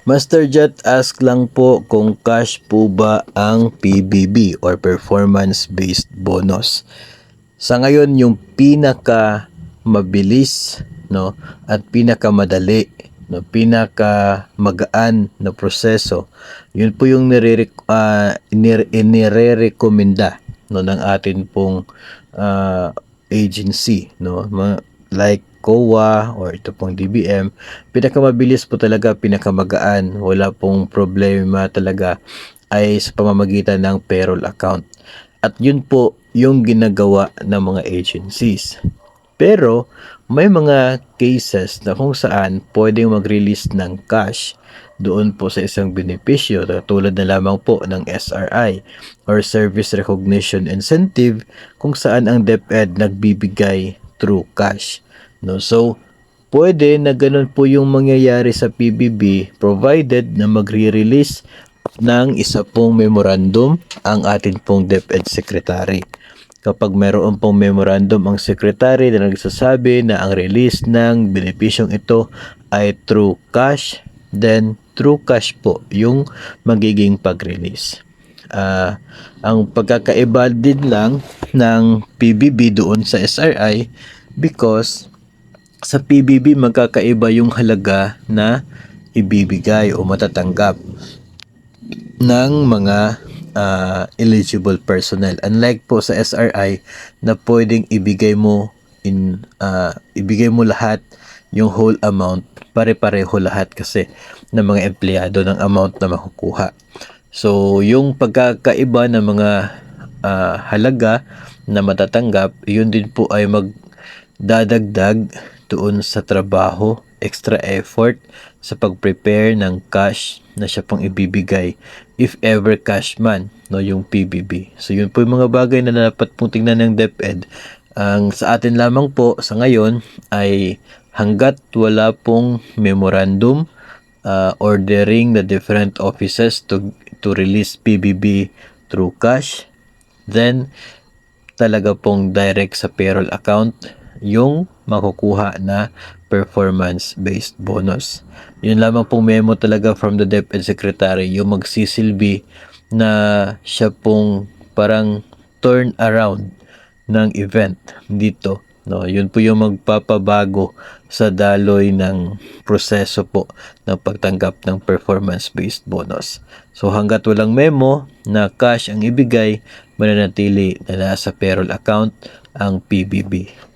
Master Jet ask lang po kung cash po ba ang PBB or performance-based bonus. Sa ngayon, yung pinaka mabilis, no, at pinaka madali, no, pinaka magaan na proseso, yun po yung nire-recommenda, no, ng atin pong agency, no, like COA or ito pong DBM. Pinakamabilis po talaga, pinakamagaan, wala pong problema talaga ay sa pamamagitan ng payroll account. At yun po yung ginagawa ng mga agencies. Pero may mga cases na kung saan pwedeng mag-release ng cash doon po sa isang benepisyo, tulad na lamang po ng SRI or Service Recognition Incentive, kung saan ang DepEd nagbibigay through cash. No? So, pwede na ganun po yung mangyayari sa PBB provided na magre-release ng isa pong memorandum ang atin pong DepEd Secretary. Kapag mayroon pong memorandum ang Secretary na nagsasabi na ang release ng benepisyong ito ay through cash, then through cash po yung magiging pag-release. Ang pagkakaiba din lang ng PBB doon sa SRI, because sa PBB magkakaiba yung halaga na ibibigay o matatanggap ng mga eligible personnel. Unlike po sa SRI na pwedeng ibigay mo lahat yung whole amount, pare-pareho lahat kasi ng mga empleyado ng amount na makukuha. So, yung pagkakaiba ng mga halaga na matatanggap, yun din po ay magdadagdag doon sa trabaho, extra effort sa pag-prepare ng cash na siya pong ibibigay, if ever cash man, no, yung PBB. So yun po yung mga bagay na dapat pong tingnan ng DepEd. Ang sa atin lamang po sa ngayon ay hanggat wala pong memorandum ordering the different offices to release PBB through cash, then talaga pong direct sa payroll account yung makukuha na performance-based bonus. Yun lamang pong memo talaga from the DepEd Secretary, yung magsisilbi na siya pong parang turn around ng event dito. No, yun po yung magpapabago sa daloy ng proseso po ng pagtanggap ng performance-based bonus. So hanggat walang memo na cash ang ibigay, mananatili na nasa payroll account ang PBB.